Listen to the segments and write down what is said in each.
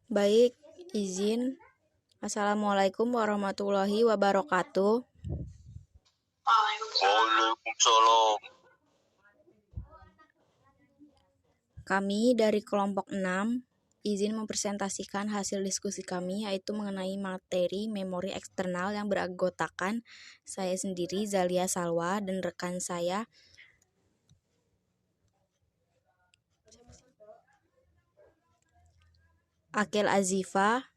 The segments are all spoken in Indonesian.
Baik, izin. Assalamualaikum warahmatullahi wabarakatuh. Waalaikumsalam. Kami dari kelompok 6 izin mempresentasikan hasil diskusi kami, yaitu mengenai materi memori eksternal yang beranggotakan saya sendiri, Zalia Salwa, dan rekan saya Akil Azifa,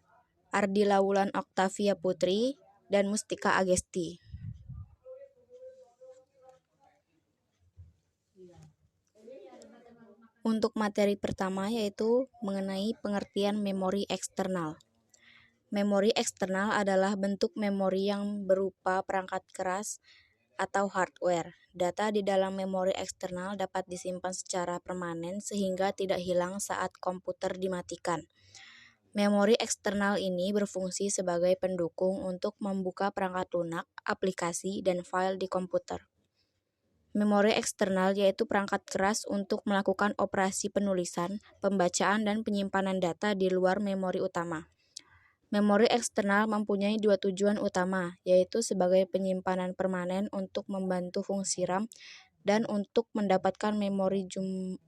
Ardila Wulan Oktavia Putri, dan Mustika Agesti. Untuk materi pertama yaitu mengenai pengertian memori eksternal. Memori eksternal adalah bentuk memori yang berupa perangkat keras atau hardware. Data di dalam memori eksternal dapat disimpan secara permanen sehingga tidak hilang saat komputer dimatikan. Memori eksternal ini berfungsi sebagai pendukung untuk membuka perangkat lunak, aplikasi, dan file di komputer. Memori eksternal yaitu perangkat keras untuk melakukan operasi penulisan, pembacaan, dan penyimpanan data di luar memori utama. Memori eksternal mempunyai dua tujuan utama, yaitu sebagai penyimpanan permanen untuk membantu fungsi RAM dan untuk mendapatkan memori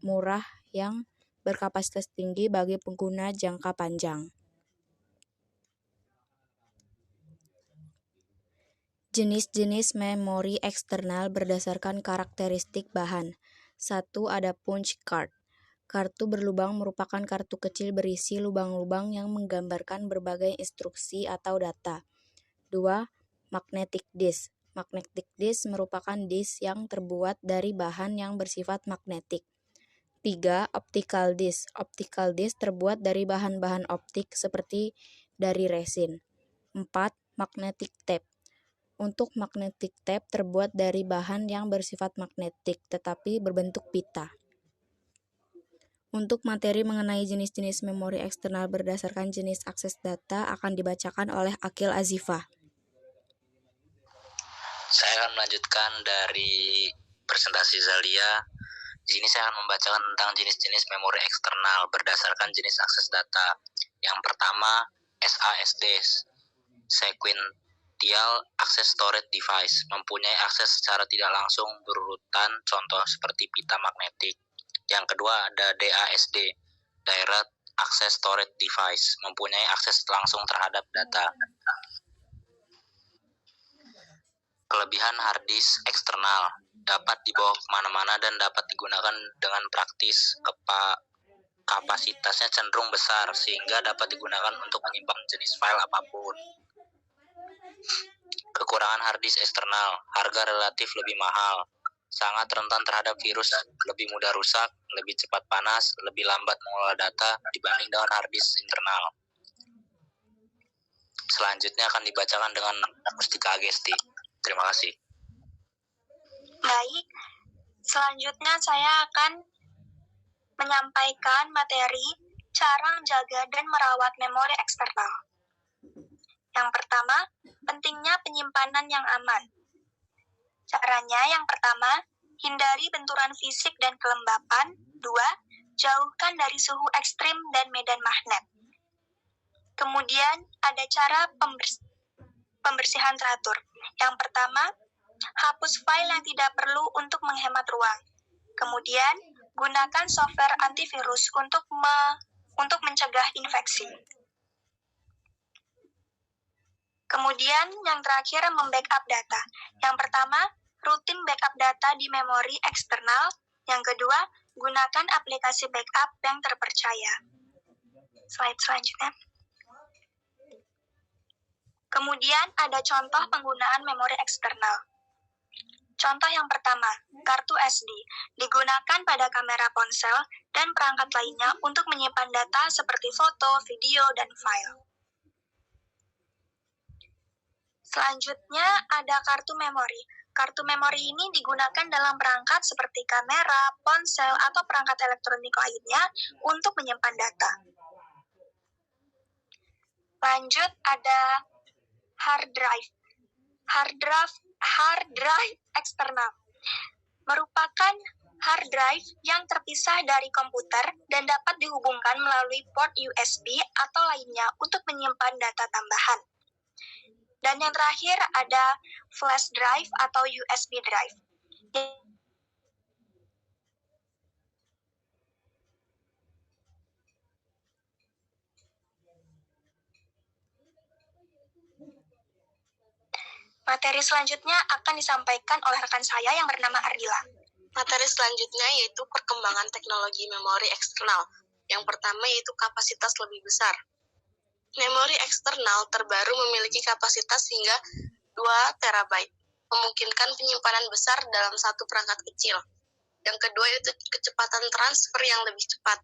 murah yang berkapasitas tinggi bagi pengguna jangka panjang. Jenis-jenis memori eksternal berdasarkan karakteristik bahan. 1. Ada punch card. Kartu berlubang merupakan kartu kecil berisi lubang-lubang yang menggambarkan berbagai instruksi atau data. 2. Magnetic disk. Magnetic disk merupakan disk yang terbuat dari bahan yang bersifat magnetik. 3. Optical disk. Optical disk terbuat dari bahan-bahan optik seperti dari resin. 4. Magnetic tape. Untuk magnetic tape terbuat dari bahan yang bersifat magnetik tetapi berbentuk pita. Untuk materi mengenai jenis-jenis memori eksternal berdasarkan jenis akses data akan dibacakan oleh Akil Azifa. Saya akan melanjutkan dari presentasi Zalia. Di sini saya akan membacakan tentang jenis-jenis memori eksternal berdasarkan jenis akses data. Yang pertama, SASD, Sequential Access Storage Device, mempunyai akses secara tidak langsung berurutan, contoh seperti pita magnetik. Yang kedua ada DASD, Direct Access Storage Device, mempunyai akses langsung terhadap data. Kelebihan hard disk eksternal, dapat dibawa kemana-mana dan dapat digunakan dengan praktis. Kapasitasnya cenderung besar sehingga dapat digunakan untuk menyimpan jenis file apapun. Kekurangan hard disk eksternal, harga relatif lebih mahal, sangat rentan terhadap virus, lebih mudah rusak, lebih cepat panas, lebih lambat mengolah data dibanding dengan hard disk internal. Selanjutnya akan dibacakan dengan Mustika Agesti. Terima kasih. Baik, selanjutnya saya akan menyampaikan materi cara menjaga dan merawat memori eksternal. Yang pertama, pentingnya penyimpanan yang aman. Caranya yang pertama, hindari benturan fisik dan kelembapan. 2. Jauhkan dari suhu ekstrim dan medan magnet. Kemudian ada cara pembersihan teratur. Yang pertama, hapus file yang tidak perlu untuk menghemat ruang. Kemudian, gunakan software antivirus untuk mencegah infeksi. Kemudian, yang terakhir, membackup data. Yang pertama, rutin backup data di memori eksternal. Yang kedua, gunakan aplikasi backup yang terpercaya. Slide selanjutnya. Kemudian, ada contoh penggunaan memori eksternal. Contoh yang pertama, kartu SD digunakan pada kamera ponsel dan perangkat lainnya untuk menyimpan data seperti foto, video, dan file. Selanjutnya ada kartu memori. Kartu memori ini digunakan dalam perangkat seperti kamera, ponsel, atau perangkat elektronik lainnya untuk menyimpan data. Lanjut ada hard drive. Hard drive eksternal merupakan hard drive yang terpisah dari komputer dan dapat dihubungkan melalui port USB atau lainnya untuk menyimpan data tambahan. Dan yang terakhir ada flash drive atau USB drive. Materi selanjutnya akan disampaikan oleh rekan saya yang bernama Ardila. Materi selanjutnya yaitu perkembangan teknologi memori eksternal. Yang pertama yaitu kapasitas lebih besar. Memori eksternal terbaru memiliki kapasitas hingga 2 TB, memungkinkan penyimpanan besar dalam satu perangkat kecil. Yang kedua yaitu kecepatan transfer yang lebih cepat.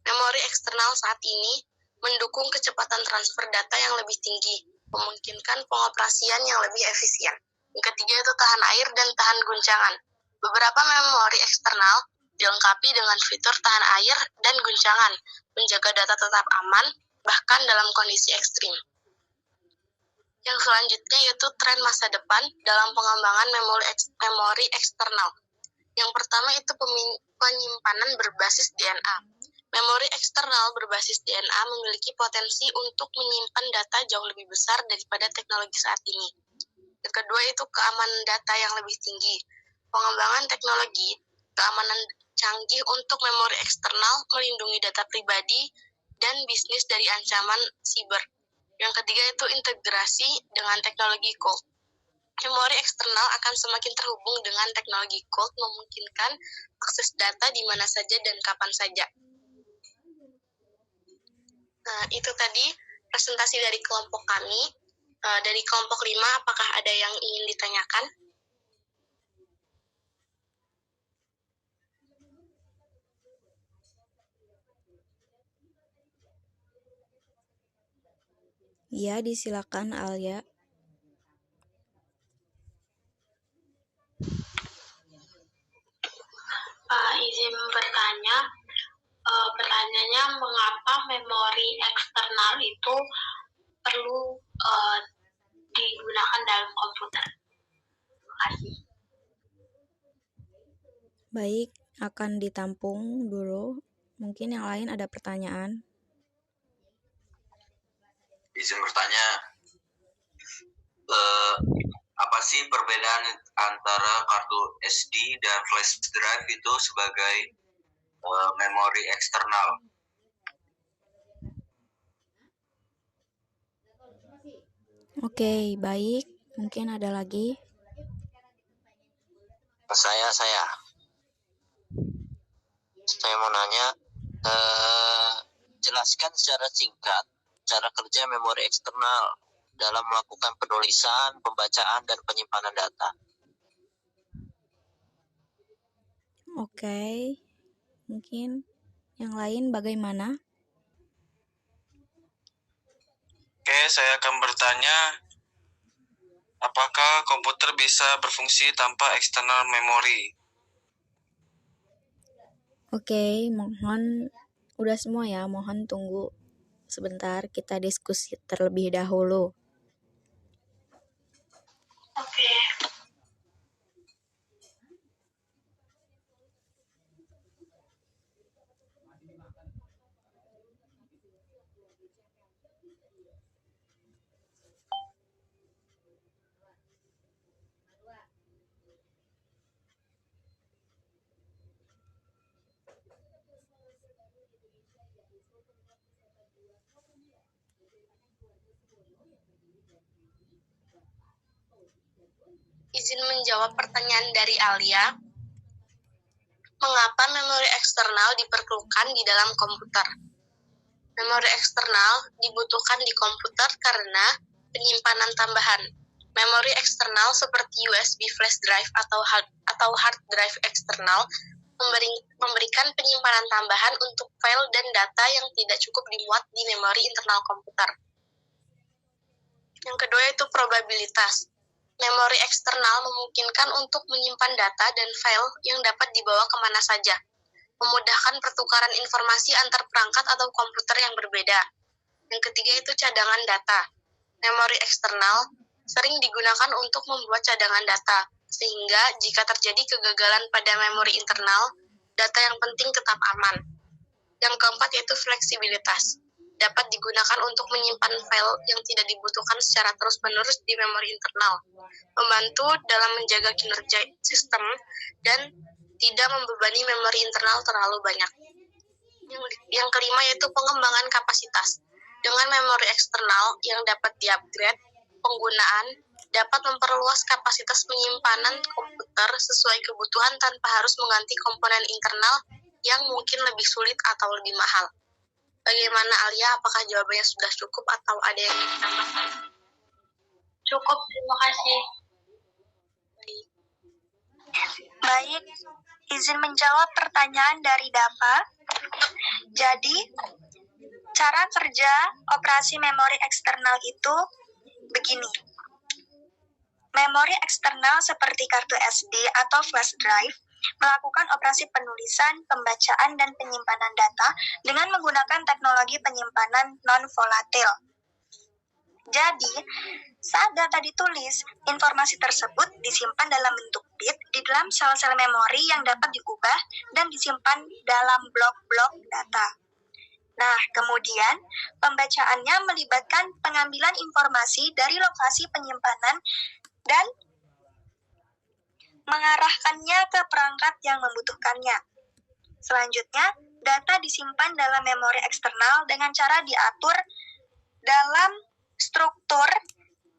Memori eksternal saat ini mendukung kecepatan transfer data yang lebih tinggi, memungkinkan pengoperasian yang lebih efisien. Yang ketiga itu tahan air dan tahan guncangan. Beberapa memori eksternal dilengkapi dengan fitur tahan air dan guncangan, menjaga data tetap aman, bahkan dalam kondisi ekstrim. Yang selanjutnya yaitu tren masa depan dalam pengembangan memori eksternal. Yang pertama itu penyimpanan berbasis DNA. Memori eksternal berbasis DNA memiliki potensi untuk menyimpan data jauh lebih besar daripada teknologi saat ini. Yang kedua itu keamanan data yang lebih tinggi. Pengembangan teknologi keamanan canggih untuk memori eksternal melindungi data pribadi dan bisnis dari ancaman siber. Yang ketiga itu integrasi dengan teknologi cloud. Memori eksternal akan semakin terhubung dengan teknologi cloud, memungkinkan akses data di mana saja dan kapan saja. Nah, itu tadi presentasi dari kelompok kami. Dari kelompok 5, apakah ada yang ingin ditanyakan? Ya, disilakan Alia. Izin bertanya, pertanyaannya mengapa memori eksternal itu perlu digunakan dalam komputer? Terima kasih. Baik, akan ditampung dulu. Mungkin yang lain ada pertanyaan. Izin bertanya, apa sih perbedaan antara kartu SD dan flash drive itu sebagai memori eksternal? Oke, baik. Mungkin ada lagi. Saya mau nanya, jelaskan secara singkat cara kerja memori eksternal dalam melakukan penulisan, pembacaan, dan penyimpanan data. Oke, mungkin yang lain bagaimana? Oke, saya akan bertanya, apakah komputer bisa berfungsi tanpa eksternal memori? Oke, mohon udah semua ya, mohon tunggu sebentar, kita diskusi terlebih dahulu. Oke. Izin menjawab pertanyaan dari Alia. Mengapa memori eksternal diperlukan di dalam komputer? Memori eksternal dibutuhkan di komputer karena penyimpanan tambahan. Memori eksternal seperti USB flash drive atau hard drive eksternal memberikan penyimpanan tambahan untuk file dan data yang tidak cukup dimuat di memori internal komputer. Yang kedua itu probabilitas. Memori eksternal memungkinkan untuk menyimpan data dan file yang dapat dibawa kemana saja, memudahkan pertukaran informasi antar perangkat atau komputer yang berbeda. Yang ketiga itu cadangan data. Memori eksternal sering digunakan untuk membuat cadangan data, sehingga jika terjadi kegagalan pada memori internal, Data yang penting tetap aman. Yang keempat yaitu fleksibilitas. Dapat digunakan untuk menyimpan file yang tidak dibutuhkan secara terus-menerus di memori internal, membantu dalam menjaga kinerja sistem dan tidak membebani memori internal terlalu banyak. Yang kelima yaitu pengembangan kapasitas. Dengan memori eksternal yang dapat di-upgrade, penggunaan dapat memperluas kapasitas penyimpanan komputer sesuai kebutuhan tanpa harus mengganti komponen internal yang mungkin lebih sulit atau lebih mahal. Bagaimana Alia? Apakah jawabannya sudah cukup atau ada yang ingin ditambahkan? Cukup, terima kasih. Baik, izin menjawab pertanyaan dari Dava. Jadi, cara kerja operasi memori eksternal itu begini. Memori eksternal seperti kartu SD atau flash drive melakukan operasi penulisan, pembacaan, dan penyimpanan data dengan menggunakan teknologi penyimpanan non-volatil. Jadi, saat data ditulis, informasi tersebut disimpan dalam bentuk bit di dalam sel-sel memori yang dapat diubah dan disimpan dalam blok-blok data. Nah, kemudian pembacaannya melibatkan pengambilan informasi dari lokasi penyimpanan dan mengarahkannya ke perangkat yang membutuhkannya. Selanjutnya, data disimpan dalam memori eksternal dengan cara diatur dalam struktur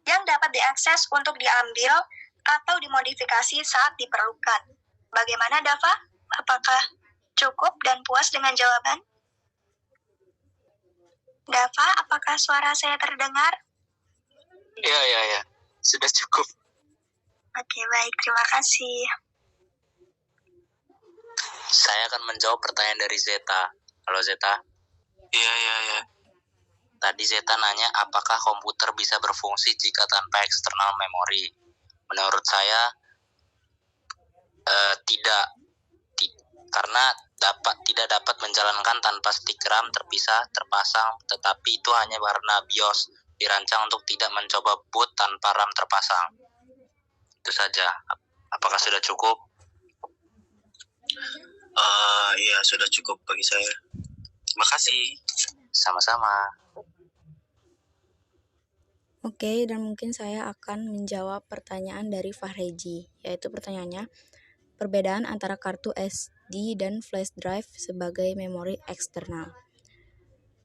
yang dapat diakses untuk diambil atau dimodifikasi saat diperlukan. Bagaimana, Dava? Apakah cukup dan puas dengan jawaban? Dava, apakah suara saya terdengar? Ya. Sudah cukup. Oke, baik. Terima kasih. Saya akan menjawab pertanyaan dari Zeta. Halo Zeta. Iya. Tadi Zeta nanya apakah komputer bisa berfungsi jika tanpa eksternal memori. Menurut saya tidak. Karena tidak dapat menjalankan tanpa stick RAM terpasang, tetapi itu hanya karena BIOS dirancang untuk tidak mencoba boot tanpa RAM terpasang. Itu saja. Apakah sudah cukup? Iya, sudah cukup bagi saya. Terima kasih. Sama-sama. Oke, dan mungkin saya akan menjawab pertanyaan dari Fahreji, yaitu pertanyaannya, perbedaan antara kartu SD dan flash drive sebagai memori eksternal.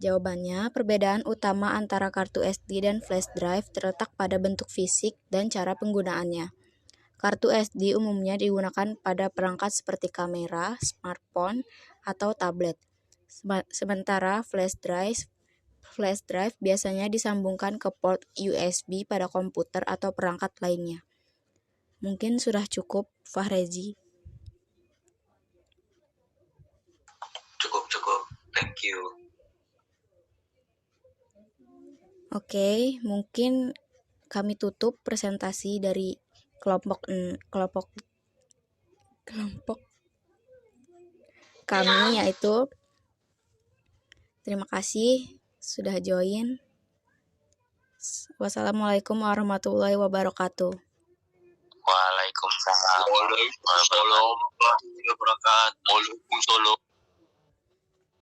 Jawabannya, perbedaan utama antara kartu SD dan flash drive terletak pada bentuk fisik dan cara penggunaannya. Kartu SD umumnya digunakan pada perangkat seperti kamera, smartphone, atau tablet. Sementara flash drive biasanya disambungkan ke port USB pada komputer atau perangkat lainnya. Mungkin sudah cukup, Fahreji. Cukup. Thank you. Oke, mungkin kami tutup presentasi dari kelompok kami, yaitu terima kasih sudah join. Wassalamualaikum warahmatullahi wabarakatuh. Waalaikumsalam. Waalaikumsalam warahmatullahi wabarakatuh.